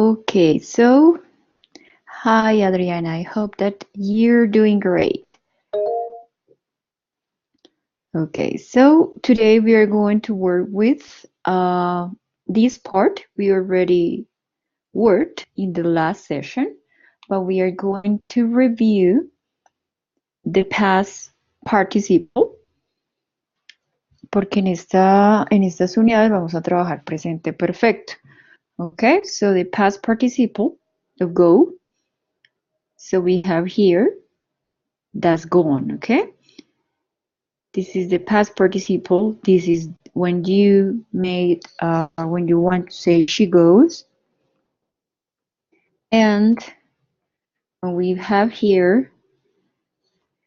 Okay, so hi Adriana, I hope that you're doing great. Okay, so today we are going to work with this part. We already worked in the last session, but we are going to review the past participle, porque en estas unidades vamos a trabajar presente perfecto. Okay, so the past participle of go. So we have here, that's gone, okay? This is the past participle. This is when you made, when you want to say she goes. And we have here,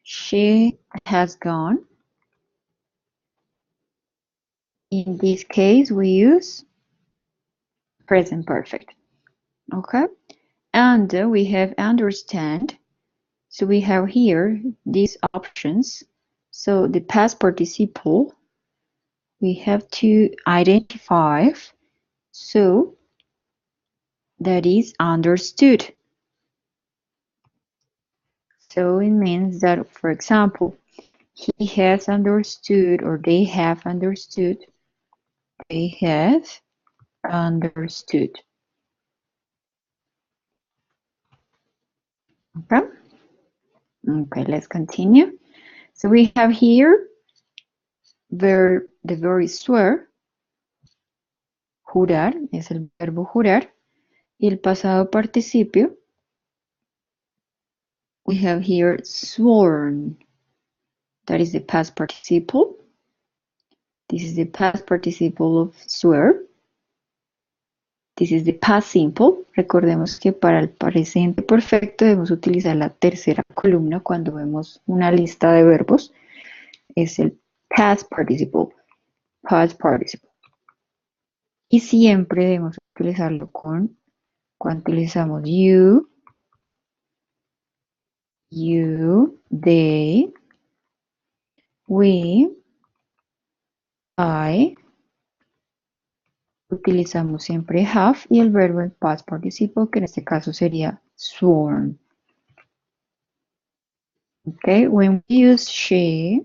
she has gone. In this case, we use present perfect. Okay. And we have understand. So we have here these options. So the past participle, we have to identify. So that is understood. So it means that, for example, he has understood or they have understood. They have understood. Okay. Okay, let's continue. So we have here the verb is swear. Jurar es el verbo jurar. Y el pasado participio, we have here sworn. That is the past participle. This is the past participle of swear. This is the past simple. Recordemos que para el presente perfecto debemos utilizar la tercera columna cuando vemos una lista de verbos. Es el past participle. Past participle. Y siempre debemos utilizarlo con, cuando utilizamos you, they, we, I. Utilizamos siempre have y el verbo en past participle, que en este caso sería sworn. Okay, when we use she,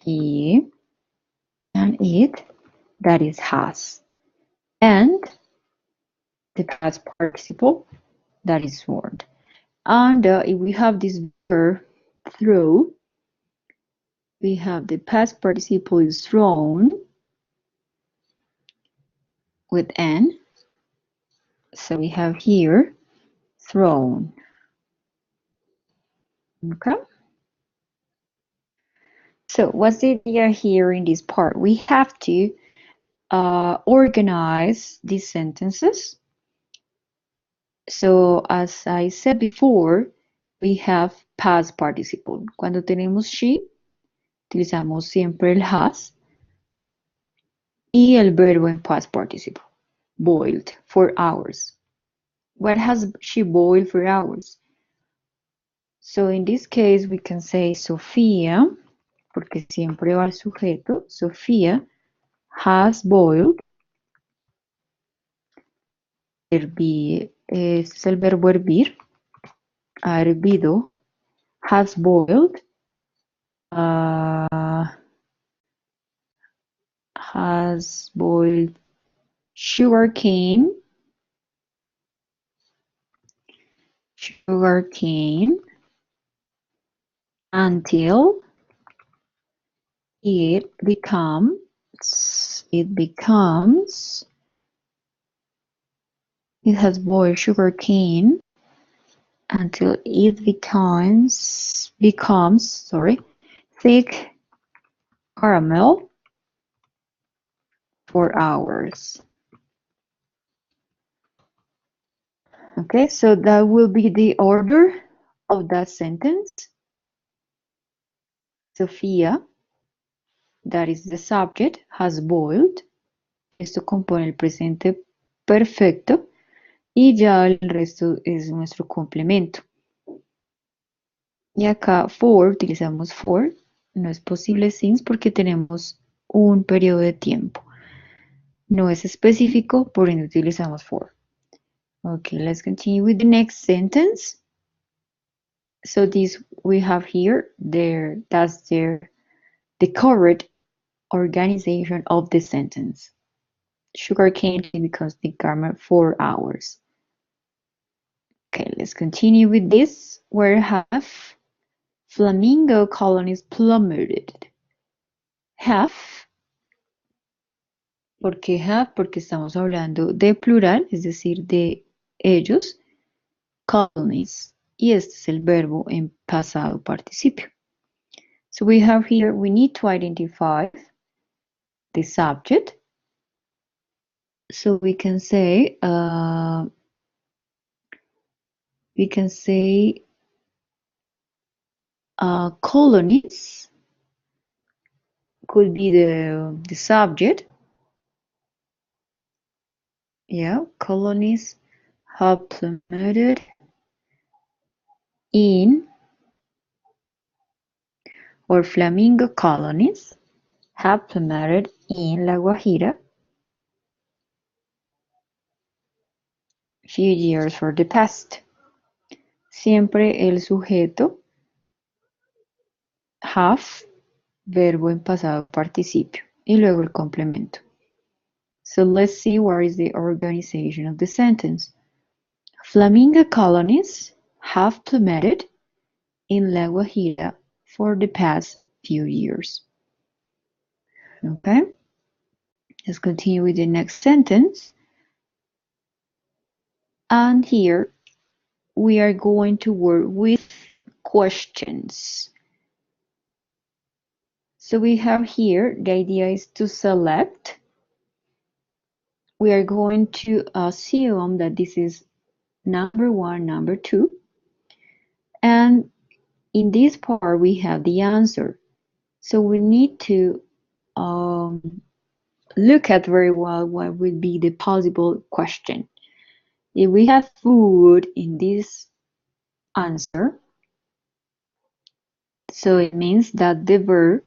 he, and it, that is has. And the past participle, that is sworn. And if we have this verb throw, we have the past participle is thrown with n. So we have here thrown. Okay. So what's the idea here in this part? We have to organize these sentences. So as I said before, we have past participle. Cuando tenemos she, utilizamos siempre el has y el verbo en past participle. Boiled for hours. What has she boiled for hours? So in this case, we can say Sofía, porque siempre va el sujeto. Sofía has boiled. Hervir, este es el verbo hervir. Ha hervido. Has boiled. Has boiled sugar cane until it has boiled sugar cane until it becomes thick caramel for hours. Okay, so that will be the order of that sentence. Sofía, that is the subject, has boiled. Esto compone el presente perfecto y ya el resto es nuestro complemento. Y acá for, utilizamos for, no es posible since porque tenemos un periodo de tiempo. No es específico, por ende utilizamos for. Okay, let's continue with the next sentence. So this we have here, that's the correct organization of the sentence. Sugarcane becomes the garment 4 hours. Okay, let's continue with this. Where have flamingo colonies plummeted? Have, ¿por qué have? Porque estamos hablando de plural, es decir, de ellos, colonies. Y este es el verbo en pasado participio. So we have here, we need to identify the subject. So we can say colonies could be the subject. Yeah, colonies have plummeted in, or flamingo colonies have plummeted in La Guajira few years for the past. Siempre el sujeto have, verbo en pasado participio, y luego el complemento. So let's see what is the organization of the sentence. Flamingo colonies have plummeted in La Guajira for the past few years. Okay, let's continue with the next sentence. And here we are going to work with questions. So we have here, the idea is to select. We are going to assume that this is number 1, number 2. And in this part, we have the answer. So we need to look at very well what would be the possible question. If we have food in this answer, so it means that the verb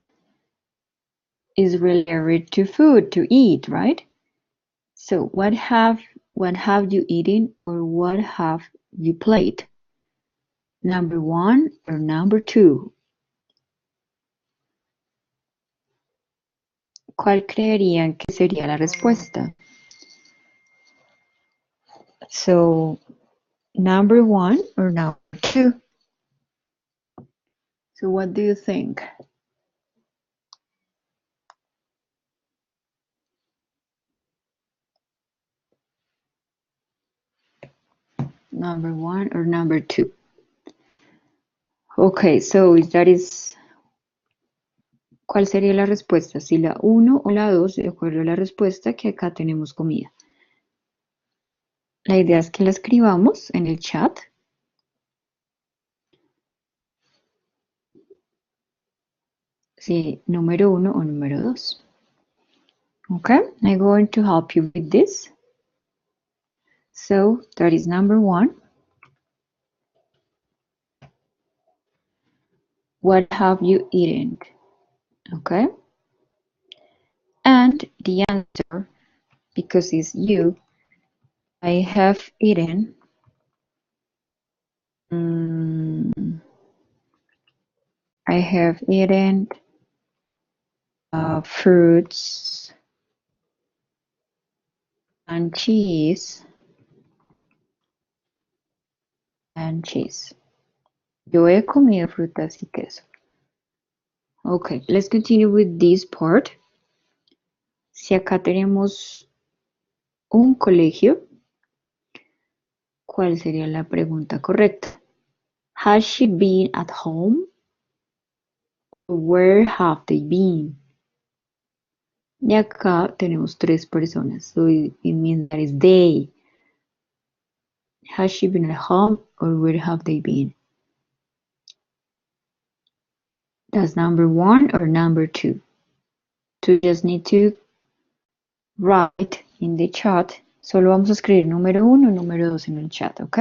is related to food, to eat, right? So what have you eaten, or what have you played? Number 1 or number 2? ¿Cuál creerían que sería la respuesta? So number 1 or number 2? So what do you think? Number 1 or number 2? Okay, so that is, ¿cuál sería la respuesta? Si la 1 o la 2, de acuerdo a la respuesta que acá tenemos comida. La idea es que la escribamos en el chat. Si número 1 o número 2. Okay, I'm going to help you with this. So that is number 1. What have you eaten? Okay. And the answer, because it's you, I have eaten fruits and cheese Yo he comido frutas y queso. Okay, let's continue with this part. Si acá tenemos un colegio, ¿cuál sería la pregunta correcta? Has she been at home? Where have they been? Y acá tenemos 3 personas, so it means that is they. Has she been at home, or where have they been? That's number 1 or number 2. So you just need to write in the chat. Solo vamos a escribir número 1 y número 2 en el chat, ¿ok?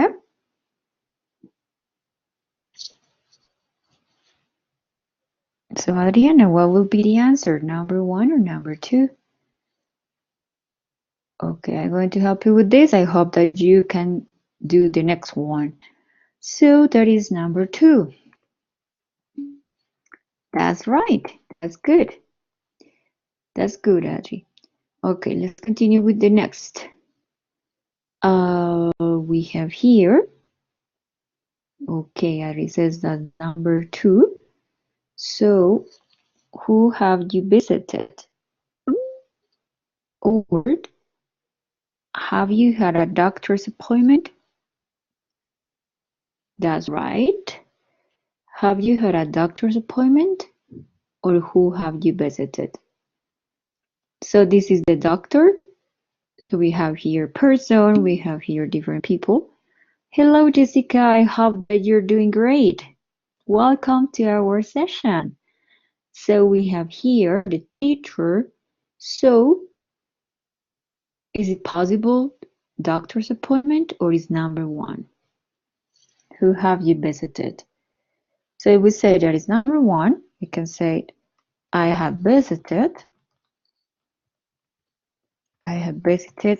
So Adriana, what will be the answer? Number 1 or number 2? Okay, I'm going to help you with this. I hope that you can do the next one. So that is number 2. That's right. That's good. That's good, Adri. Okay, let's continue with the next. We have here. Okay, Adri says that number 2. So, who have you visited? Or have you had a doctor's appointment? That's right. Have you had a doctor's appointment? Or who have you visited? So this is the doctor. So we have here person, we have here different people. Hello, Jessica. I hope that you're doing great. Welcome to our session. So we have here the teacher. So is it possible doctor's appointment or is number 1? Who have you visited? So if we say that is number 1, we can say I have visited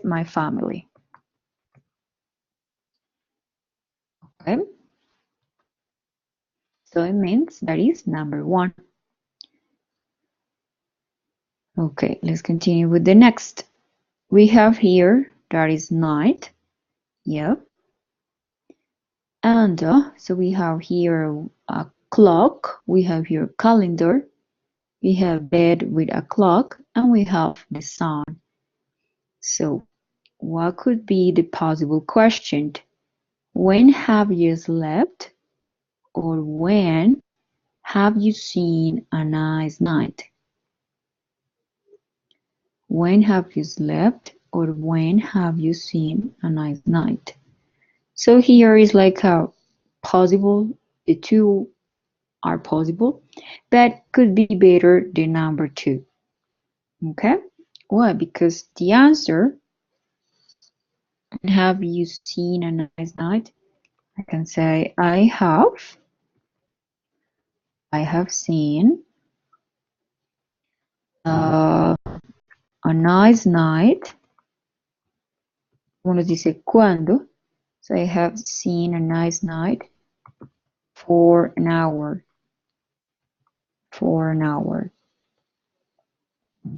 my family. Okay. So it means that is number 1. Okay, let's continue with the next. We have here that is night. Yep. And so we have here a clock. We have here calendar. We have bed with a clock, and we have the sun. So what could be the possible question? When have you slept? Or when have you seen a nice night? When have you slept? Or when have you seen a nice night? So here is like a possible, the 2 are possible, but could be better the number 2. Okay? Why? Because the answer, have you seen a nice night? I can say I have seen a nice night. Uno dice cuando. So I have seen a nice night for an hour. For an hour.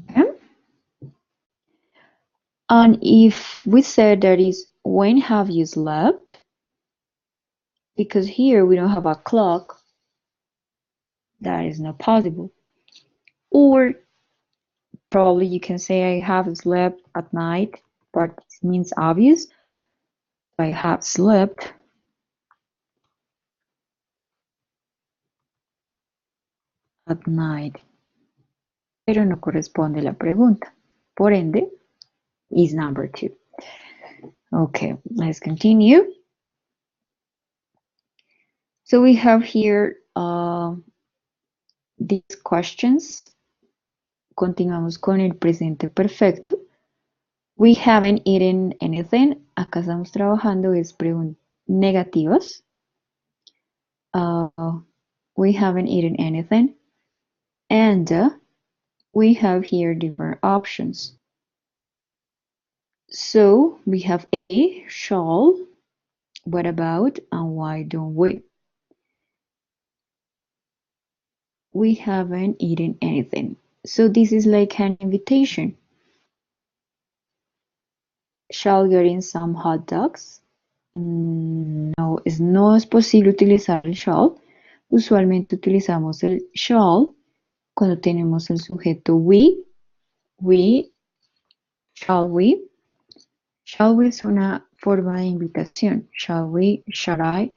Okay? And if we said that is when have you slept? Because here we don't have a clock, that is not possible. Or probably you can say I have slept at night, but it means obvious. I have slept at night. Pero no corresponde la pregunta. Por ende, is number 2. Okay, let's continue. So we have here these questions. Continuamos con el presente perfecto. We haven't eaten anything. Acá estamos trabajando es preguntas negativas. We haven't eaten anything. And we have here different options. So we have A, shall, what about, and why don't we? We haven't eaten anything. So this is like an invitation. Shall get in some hot dogs? No, no es posible utilizar el shall. Usualmente utilizamos el shall cuando tenemos el sujeto we, shall we. Shall we es una forma de invitación. Shall we, shall I.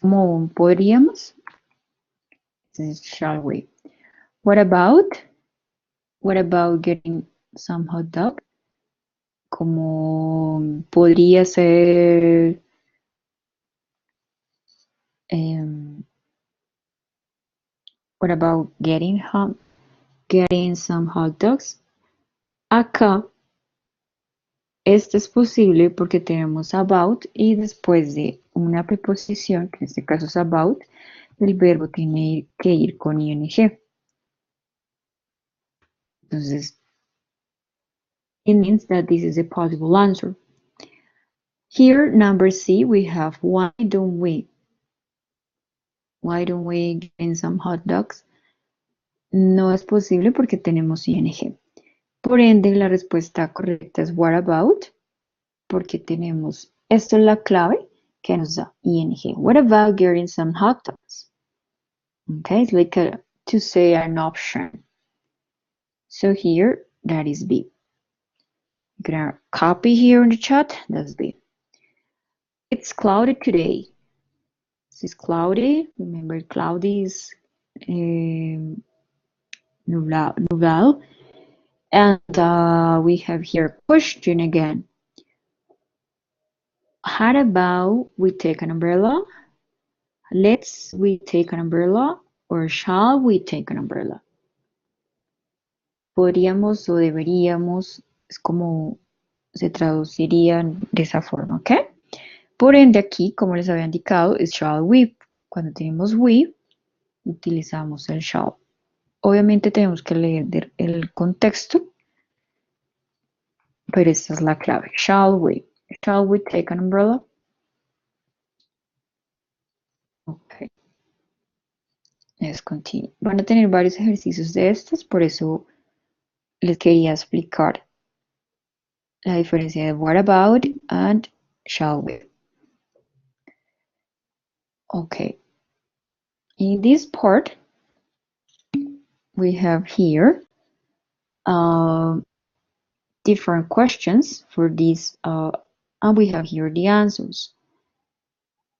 Como podríamos. Shall we? What about? What about getting some hot dog? Como podría ser. What about getting some hot dogs? Acá, este es posible porque tenemos about y después de una preposición, que en este caso es about, el verbo tiene que ir con ing. Entonces, it means that this is a possible answer. Here, number C, we have why don't we get in some hot dogs? No es posible porque tenemos ing. Por ende, la respuesta correcta es what about, porque tenemos, esto es la clave que nos da ing. What about getting some hot dogs? Okay, it's like to say an option. So here, that is B. I'm gonna copy here in the chat, that's B. It's cloudy today. This is cloudy. Remember, cloudy is nublado. And we have here question again. How about we take an umbrella? Let's we take an umbrella or shall we take an umbrella? Podríamos o deberíamos, es como se traduciría de esa forma, ¿ok? Por ende aquí, como les había indicado, es shall we. Cuando tenemos we, utilizamos el shall. Obviamente tenemos que leer el contexto, pero esta es la clave. Shall we? Shall we take an umbrella? Ok. Let's continue. Van a tener varios ejercicios de estos, por eso les quería explicar la diferencia de what about and shall we. Okay. In this part, we have here different questions for this, and we have here the answers.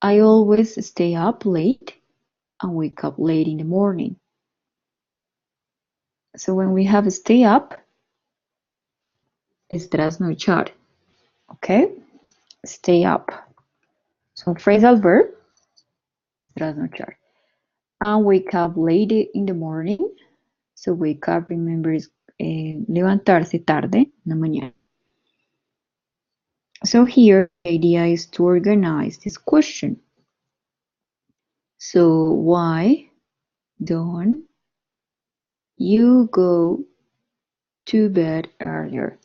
I always stay up late and wake up late in the morning. So when we have stay up, es trasnochar, okay? Stay up. So phrasal verb, trasnochar. And wake up late in the morning. So wake up, remember, is levantarse tarde en la mañana. So here, the idea is to organize this question. So why don't you go to bed earlier?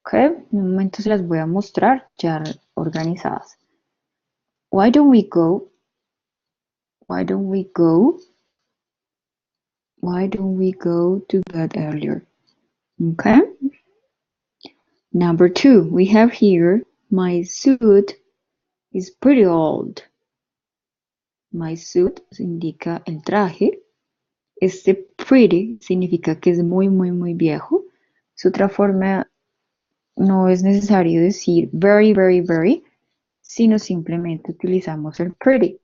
Okay, en un momento se las voy a mostrar ya organizadas. Why don't we go to bed earlier? Okay. Number 2, we have here, my suit is pretty old. My suit indica el traje. Este pretty significa que es muy, muy, muy viejo. Es otra forma, no es necesario decir very, very, very, sino simplemente utilizamos el pretty.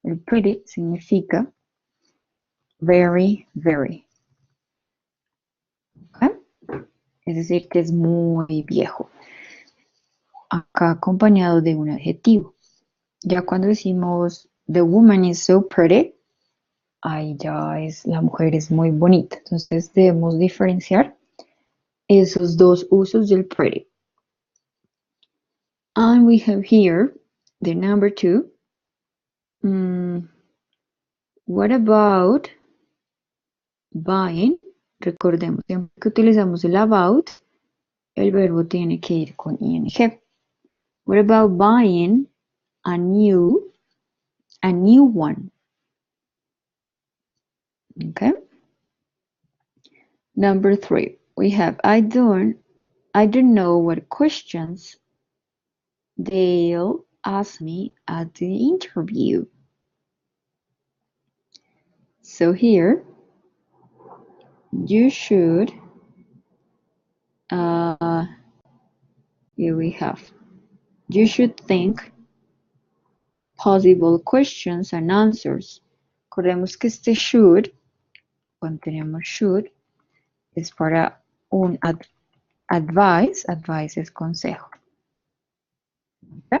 El pretty significa very, very. ¿Okay? Es decir, que es muy viejo. Acá acompañado de un adjetivo. Ya cuando decimos the woman is so pretty, ahí ya es la mujer es muy bonita. Entonces debemos diferenciar esos dos usos del pretty. And we have here the number 2. What about buying? Recordemos, siempre que utilizamos el about, el verbo tiene que ir con ing. What about buying a new one? Okay. Number 3, we have I don't know what questions they'll ask me at the interview. So here you should here we have you should think possible questions and answers. Recordemos que este should, cuando tenemos should, es para un advice es consejo. ¿Okay?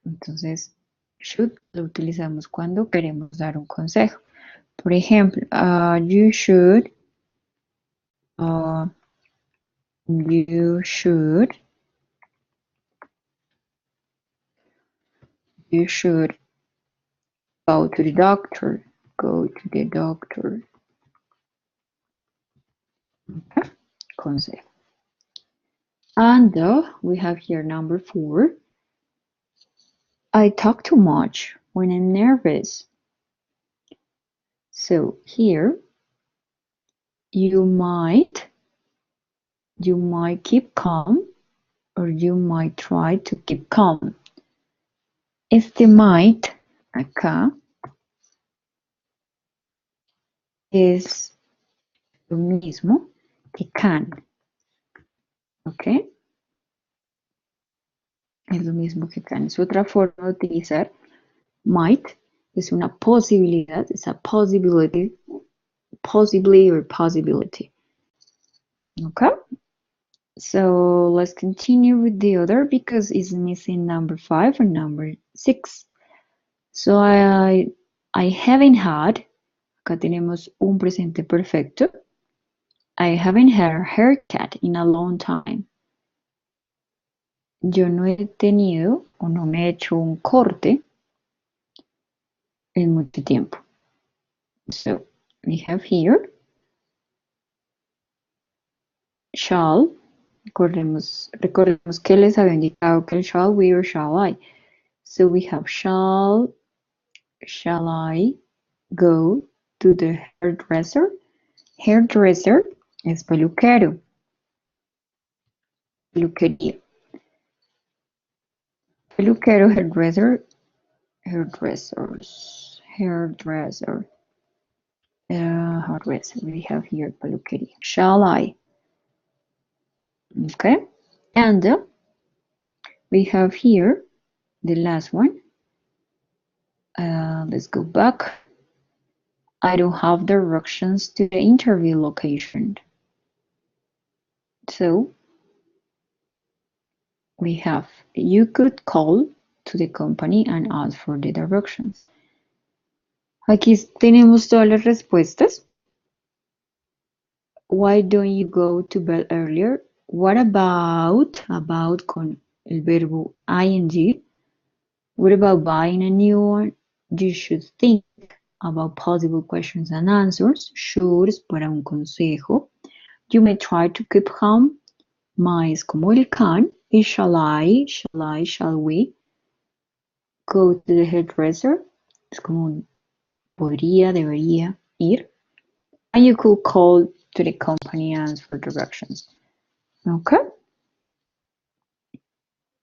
Entonces, should lo utilizamos cuando queremos dar un consejo. Por ejemplo, you should go to the doctor. Okay? Consejo. And we have here number 4. I talk too much when I'm nervous. So here you might keep calm or you might try to keep calm. Este might acá es lo mismo que can, ¿ok? Es lo mismo que can. Es otra forma de utilizar might. Es una posibilidad, es a possibility, possibly or possibility. Okay? So let's continue with the other because it's missing number 5 and number 6. So I haven't had, acá tenemos un presente perfecto. I haven't had a haircut in a long time. Yo no he tenido o no me he hecho un corte en mucho tiempo. So we have here shall. Recordemos que les había indicado que el shall we or shall I. So we have shall I go to the hairdresser? Hairdresser es peluquero. Peluquería. Peluquero, hairdresser, hairdressers, hairdresser. Hairdresser, we have here peluquería. Shall I? Okay, and we have here the last one. Let's go back. I don't have directions to the interview location. So we have, you could call to the company and ask for the directions. Aquí tenemos todas las respuestas. Why don't you go to bed earlier? What about con el verbo ing? What about buying a new one? You should think about possible questions and answers. Should es para un consejo. You may try to keep calm. My es como el can. Y shall we go to the hairdresser? Es como podría, debería ir. And you could call to the company and ask for directions. Okay?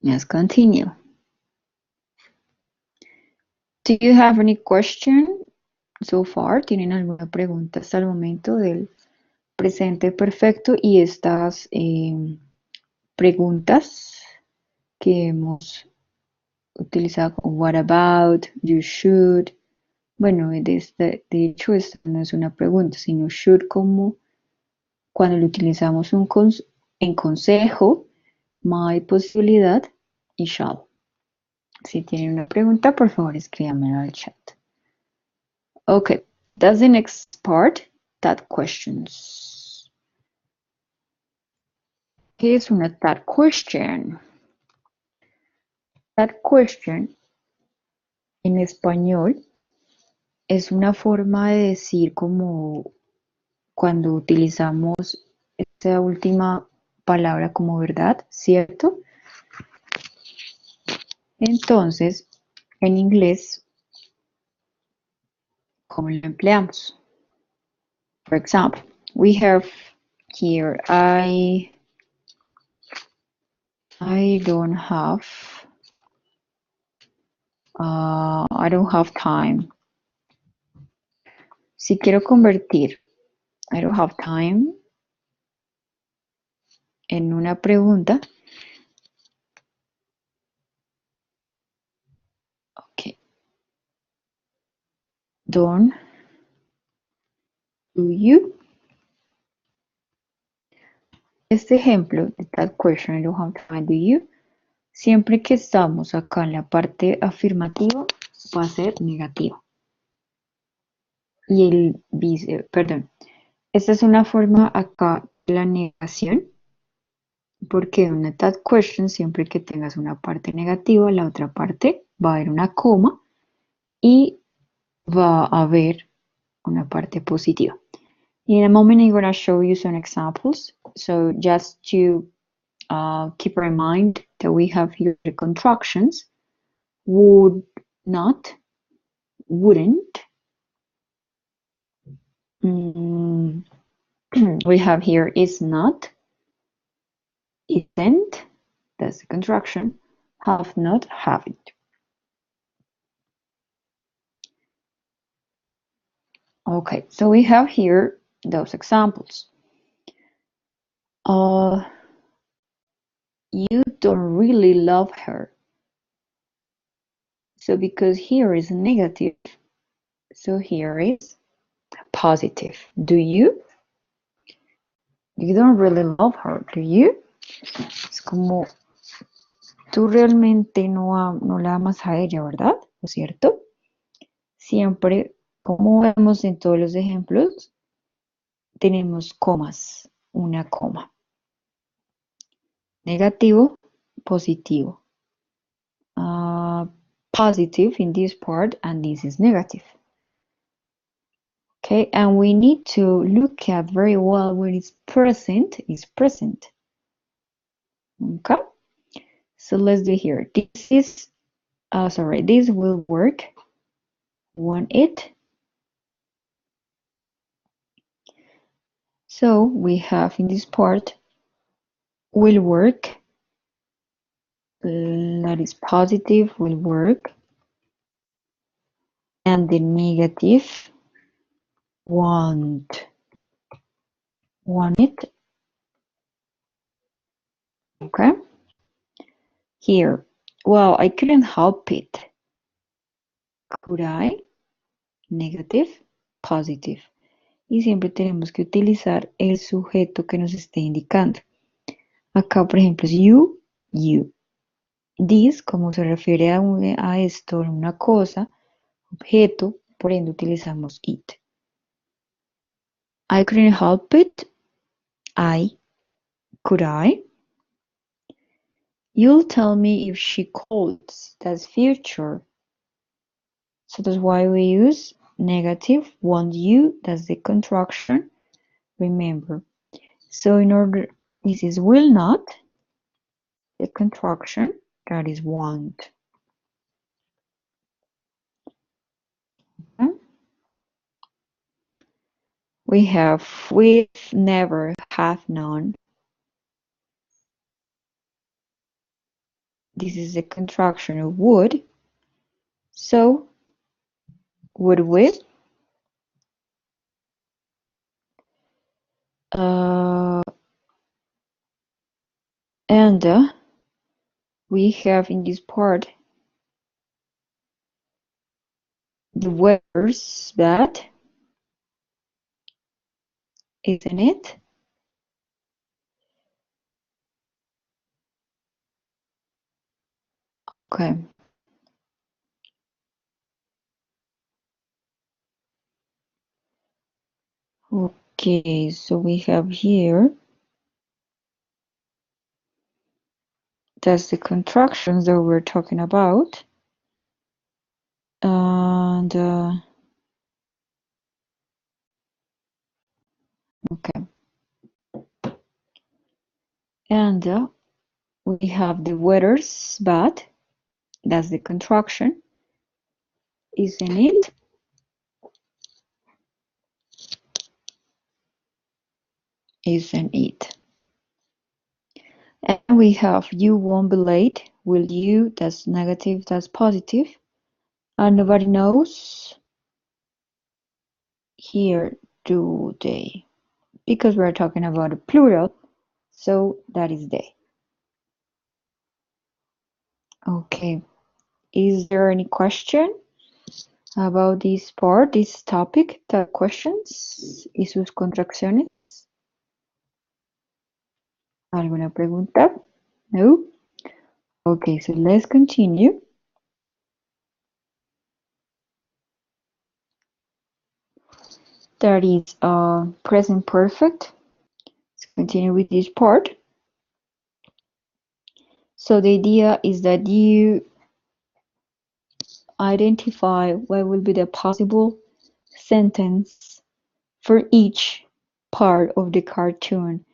Let's continue. Do you have any question so far? ¿Tienen alguna pregunta hasta el momento del presente perfecto y estas preguntas que hemos utilizado como what about, you should? Bueno, de hecho esto no es una pregunta, sino should como cuando lo utilizamos en consejo, my posibilidad y shall. Si tienen una pregunta, por favor escríbanmelo al chat. Okay, that's the next part, that questions. ¿Qué es una that question? That question en español es una forma de decir como cuando utilizamos esta última palabra como verdad, ¿cierto? Entonces, en inglés, ¿cómo lo empleamos? For example, we have here, I don't have time. Si quiero convertir I don't have time en una pregunta, ok, don't do you. Este ejemplo de that question, I don't have time, do you, siempre que estamos acá en la parte afirmativa va a ser negativo. Y el perdón, esta es una forma acá de la negación, porque una that question, siempre que tengas una parte negativa, la otra parte va a haber una coma y va a haber una parte positiva. In a moment, I'm going to show you some examples. So just to Keep in mind that we have here the contractions. Would not, wouldn't. We have here is not, isn't, that's the contraction. Have not, haven't. Okay, so we have here those examples. You don't really love her. So because here is negative, so here is positive. Do you? You don't really love her, do you? Es como tú realmente no la amas a ella, ¿verdad? ¿No es cierto? Siempre, como vemos en todos los ejemplos, tenemos comas, una coma. Negativo, positivo. Positive in this part, and this is negative. Okay, and we need to look at very well when it's present, is present. Okay, so let's do here. This is, this will work. Want it. So we have in this part, will work. That is positive, will work. And the negative, want it. Okay. Here, well, I couldn't help it. Could I? Negative, positive. Y siempre tenemos que utilizar el sujeto que nos esté indicando. Acá, por ejemplo, es you, you. This, como se refiere a esto, una cosa, objeto, por ende utilizamos it. I couldn't help it. Could I? You'll tell me if she calls. That's future. So that's why we use negative, want you, that's the contraction. Remember. So in order, this is will not, the contraction, that is want. We have with, never, have, none. This is the contraction of would. So would with. And we have in this part the weathers that, isn't it? Okay. Okay, so we have here, that's the contractions that we're talking about. And okay. And we have the weathers but, that's the contraction, isn't it? Isn't it? And we have you won't be late. Will you? That's negative, that's positive. And nobody knows. Here, do they? Because we're talking about a plural, so that is they. Okay. Is there any question about this part, this topic? The questions y sus contracciones. ¿Alguna pregunta? No? Okay, so let's continue. That is present perfect. Let's continue with this part. So the idea is that you identify what will be the possible sentence for each part of the cartoon.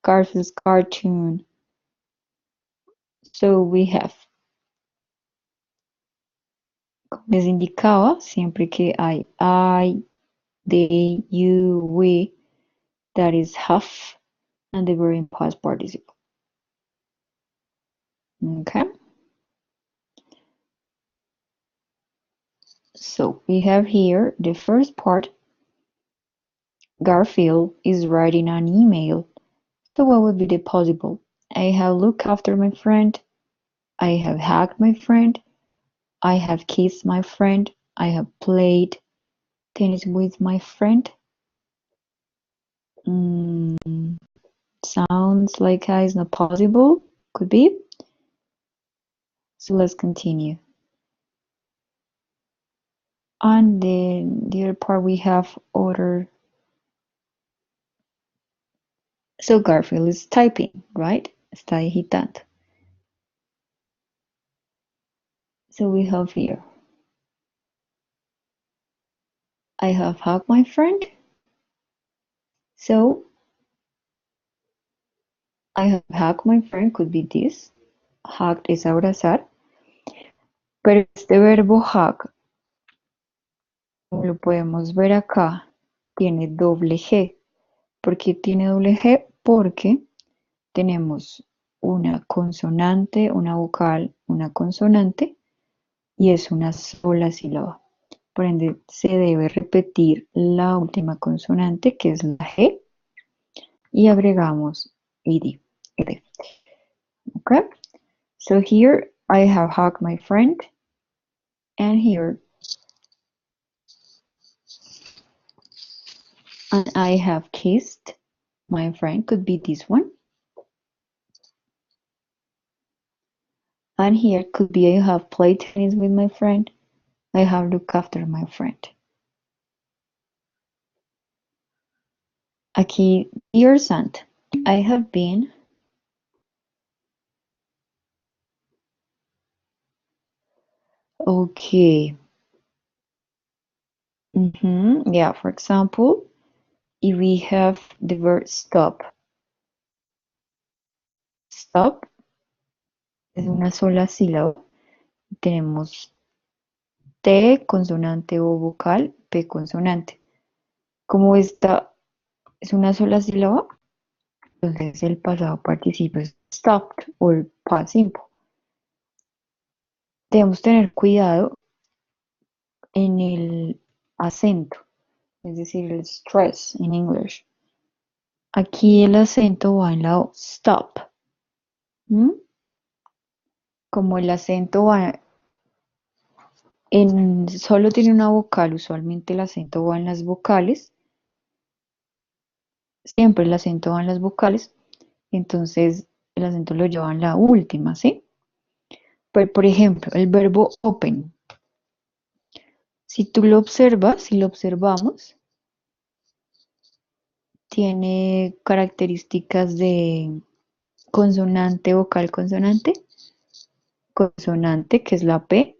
Garfield's cartoon, So we have, como les indicaba, siempre que hay I, they, you, we, that is have, and the verb in past participle. Okay. So we have here the first part. Garfield is writing an email. So what would be the possible? I have looked after my friend. I have hugged my friend. I have kissed my friend. I have played tennis with my friend. Sounds like it's not possible. Could be. So let's continue. And then the other part we have other. So Garfield is typing, right? Está digitando. So we have here. I have hugged my friend. So I have hugged my friend could be this. Hugged es abrazar. Pero este verbo hug, como lo podemos ver acá, tiene doble G. ¿Por qué tiene doble G? Porque tenemos una consonante, una vocal, una consonante y es una sola sílaba. Por ende, se debe repetir la última consonante, que es la G, y agregamos ed. Okay? So here I have hugged my friend, and here and I have kissed my friend could be this one. And here could be I have played tennis with my friend. I have looked after my friend. Aquí, dear Sant, I have been. Okay. Yeah, for example, if we have the word stop. Stop es una sola sílaba. Tenemos T consonante o vocal, P consonante. Como esta es una sola sílaba, entonces el pasado participio es stopped o el past simple. Debemos tener cuidado en el acento, es decir, el stress en English. Aquí el acento va en la O, stop. Como el acento va solo tiene una vocal, usualmente el acento va en las vocales, siempre el acento va en las vocales, entonces el acento lo lleva en la última, ¿sí? Pero, por ejemplo, el verbo open, si tú lo observas, si lo observamos, tiene características de consonante, vocal, consonante, consonante, que es la P,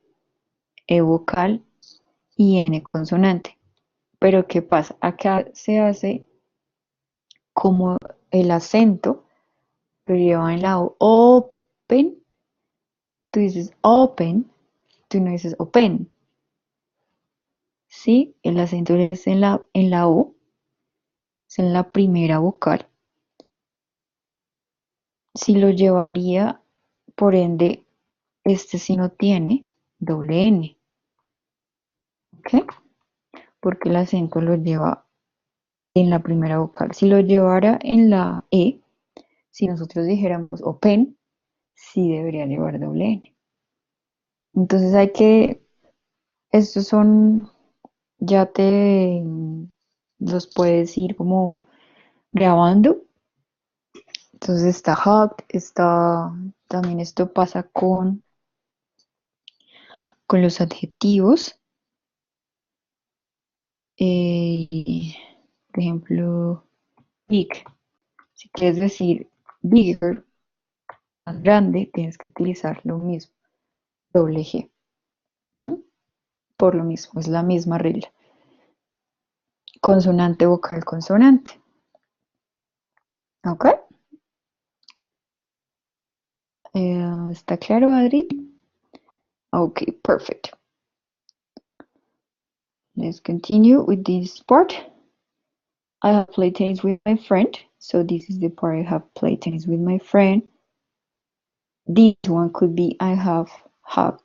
E vocal y N consonante. Pero ¿qué pasa? Acá se hace como el acento lo lleva en la O, open, tú dices open, tú no dices open. ¿Sí? El acento es en la O, es en la primera vocal. Si lo llevaría, por ende, este sí no tiene doble N. ¿Ok? Porque el acento lo lleva en la primera vocal. Si lo llevara en la E, si nosotros dijéramos open, sí debería llevar doble N. Entonces estos son, ya te los puedes ir como grabando. Entonces está hot, también esto pasa con los adjetivos. Por ejemplo, big. Si quieres decir bigger, más grande, tienes que utilizar lo mismo, doble G. Por lo mismo, es la misma regla. Consonante, vocal, consonante. ¿Ok? ¿Está claro, Adri? Okay, perfect. Let's continue with this part. I have played tennis with my friend. So this is the part I have played tennis with my friend. This one could be I have hugged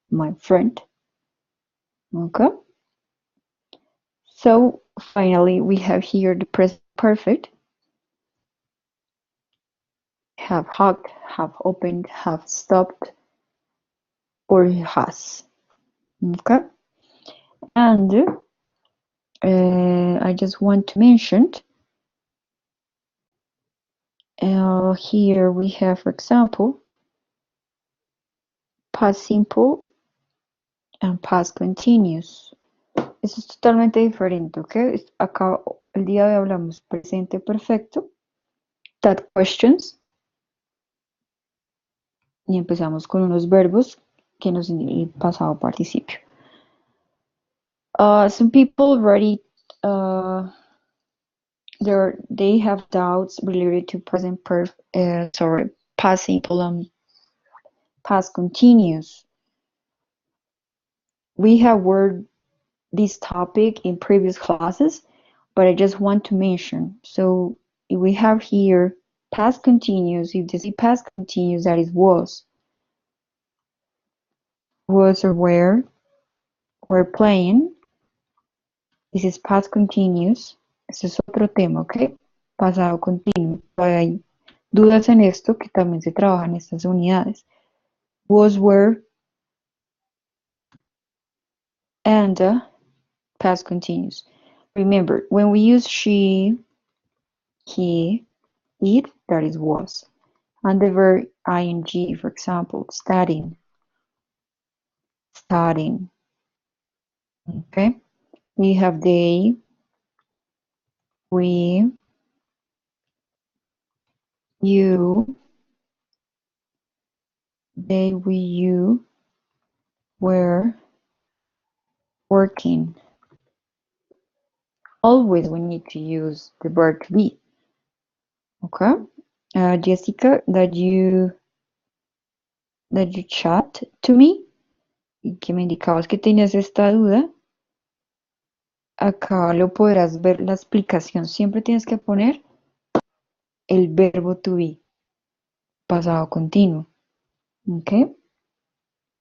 my friend. Okay. So finally we have here the present perfect. Have hugged, have opened, have stopped, or has. Okay. And I just want to mention here we have, for example, past simple and past continuous. Eso es totalmente diferente, ¿ok? Acá el día de hoy hablamos presente perfecto, that questions, y empezamos con unos verbos que nos indican el pasado participio. Some people already they have doubts related to past simple and past continuous. We have worked this topic in previous classes, but I just want to mention. So if we have here past continuous, if they say past continuous, that is was or were playing. This is past continuous. Ese es otro tema, ¿ok? Pasado continuo. Hay dudas en esto que también se trabaja en estas unidades. Was, were, and past continuous. Remember, when we use she, he, it, that is was. And the verb ing, for example, studying. Okay. We have they, we, you, they, we, you were working. Always we need to use the verb to be. Okay. Jessica, that you chat to me y que me indicabas que tenías esta duda. Acá lo podrás ver la explicación. Siempre tienes que poner el verbo to be, pasado continuo. Okay.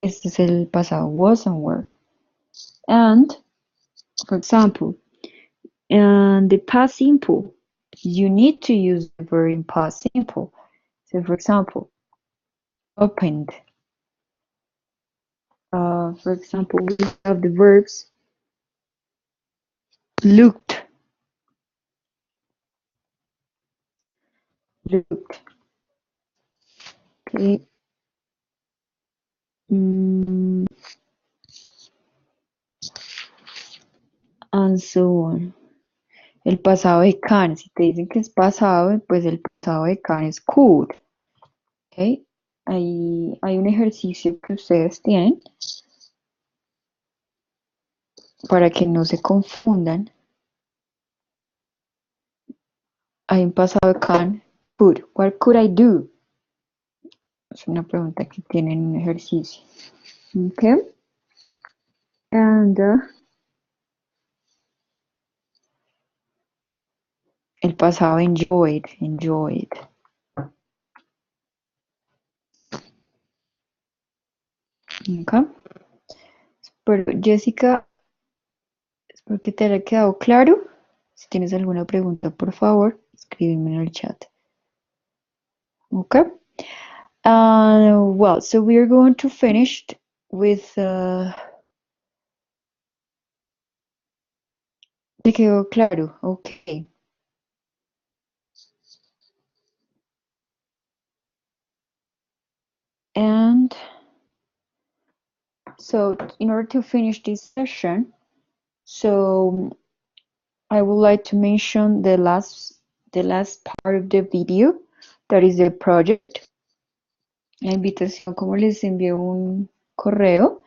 Este es el pasado was and were. And, for example, in the past simple, you need to use the verb in past simple. So, for example, opened. For example, we have the verbs looked. Okay. And so on. El pasado de can, si te dicen que es pasado, pues el pasado de can es could. Okay. Hay un ejercicio que ustedes tienen para que no se confundan. Hay un pasado de can, could. What could I do? Es una pregunta que tienen un ejercicio. Okay. And el pasado enjoyed. Okay. Pero Jessica, espero que te haya quedado claro. Si tienes alguna pregunta, por favor, escríbeme en el chat. Okay. Well, so we are going to finish with ¿te quedó claro? Okay. And so in order to finish this session, so I would like to mention the last part of the video, that is the project. La invitación, como les envié un correo,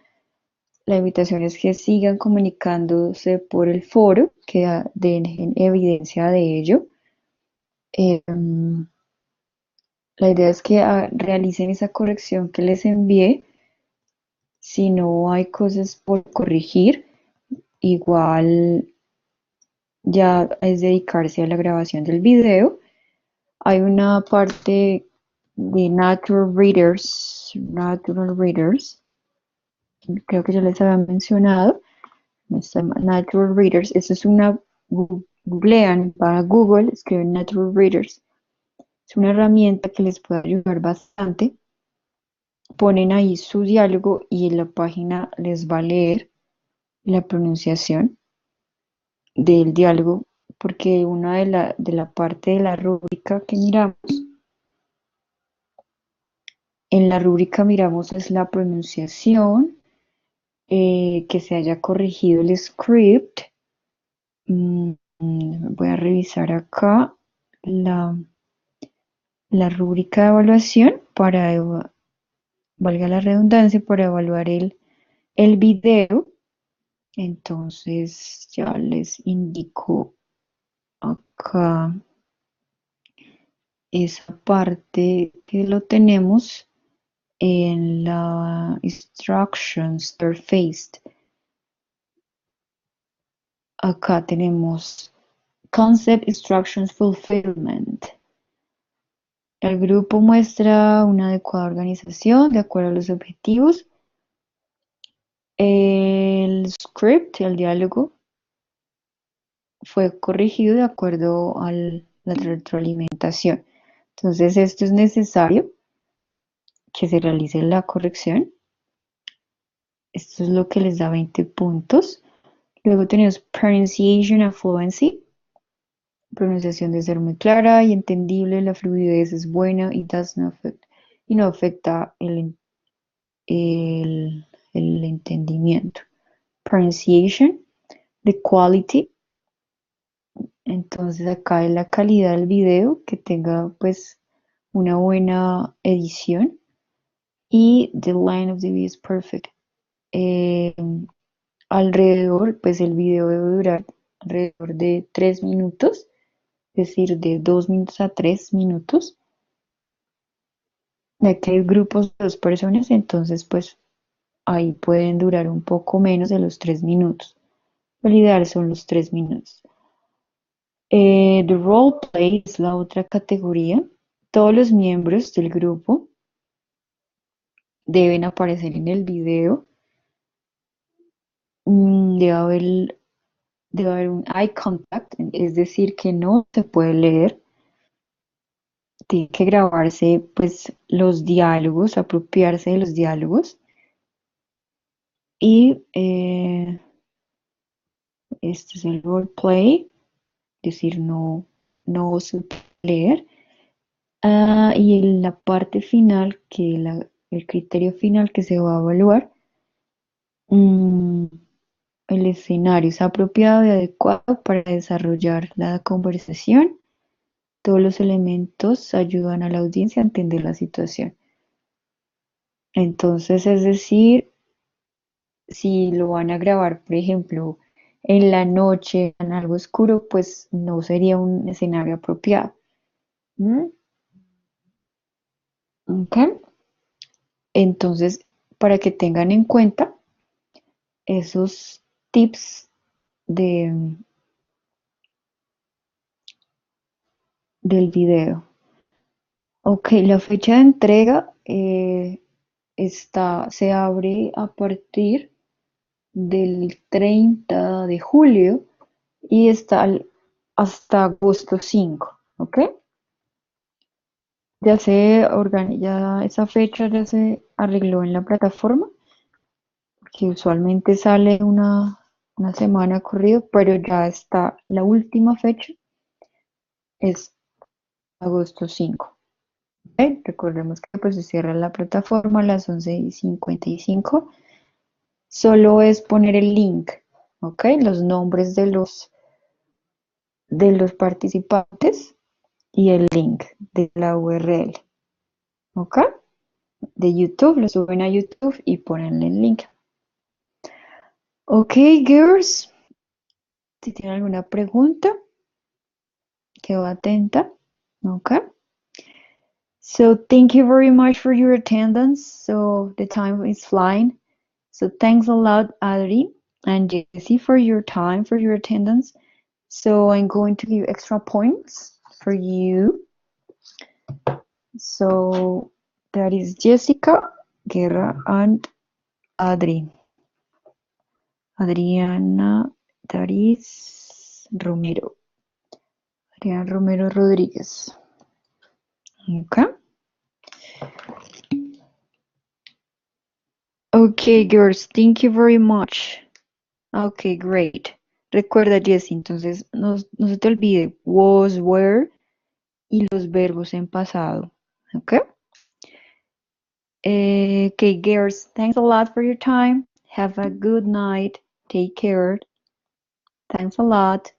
la invitación es que sigan comunicándose por el foro, que den evidencia de ello. La idea es que realicen esa corrección que les envié. Si no hay cosas por corregir, igual ya es dedicarse a la grabación del video. Hay una parte de Natural Readers, creo que ya les había mencionado. Natural Readers, eso es una, googlean para Google, escriben Natural Readers. Es una herramienta que les puede ayudar bastante. Ponen ahí su diálogo y en la página les va a leer la pronunciación del diálogo, porque una de la parte de la rúbrica que miramos, en la rúbrica miramos es la pronunciación, que se haya corregido el script. Voy a revisar acá la, la rúbrica de evaluación para, valga la redundancia, para evaluar el video. Entonces ya les indico acá esa parte que lo tenemos en la Instructions Surfaced. Acá tenemos Concept Instructions Fulfillment. El grupo muestra una adecuada organización de acuerdo a los objetivos. El script, el diálogo, fue corregido de acuerdo a la retroalimentación. Entonces, esto es necesario que se realice la corrección. Esto es lo que les da 20 puntos. Luego tenemos Pronunciation and Fluency. Pronunciación de ser muy clara y entendible, la fluidez es buena y no afecta el entendimiento. Pronunciation, the quality. Entonces acá es la calidad del video, que tenga pues una buena edición. Y the line of the video is perfect. Eh, Alrededor, pues el video debe durar alrededor de 3 minutos, es decir, de 2 minutos a 3 minutos. Ya que hay grupos de 2 personas, entonces pues ahí pueden durar un poco menos de los 3 minutos. Lo ideal son los 3 minutos. The role play es la otra categoría. Todos los miembros del grupo deben aparecer en el video. Debe haber un eye contact, es decir, que no se puede leer. Tiene que grabarse pues los diálogos, apropiarse de los diálogos. Y este es el roleplay, es decir, no se puede leer. Y en la parte final, el criterio final que se va a evaluar, mm, el escenario es apropiado y adecuado para desarrollar la conversación. Todos los elementos ayudan a la audiencia a entender la situación. Entonces, es decir, si lo van a grabar, por ejemplo, en la noche, en algo oscuro, pues no sería un escenario apropiado. ¿Mm? Ok. Entonces, para que tengan en cuenta esos tips de, del video. Ok, la fecha de entrega se abre a partir del 30 de julio y está hasta agosto 5, ¿ok? Ya esa fecha ya se arregló en la plataforma, que usualmente sale una semana corrido, pero ya está la última fecha, es agosto 5. ¿Ok? Recordemos que pues se cierra la plataforma a las 11:55. Solo es poner el link, ¿ok? Los nombres de los participantes y el link de la URL, ¿ok? De YouTube, lo suben a YouTube y ponen el link. Ok, girls, si tienen alguna pregunta, quedo atenta, ¿ok? So thank you very much for your attendance. So the time is flying. So thanks a lot, Adri and Jessie, for your time, for your attendance. So I'm going to give extra points for you. So that is Jessica Guerra and Adri. Adriana, that is Romero. Adriana Romero Rodriguez. Okay. Okay, girls, thank you very much. Okay, great. Recuerda, Jessie, entonces no se te olvide was, were y los verbos en pasado. Okay? Okay, girls, thanks a lot for your time. Have a good night. Take care. Thanks a lot.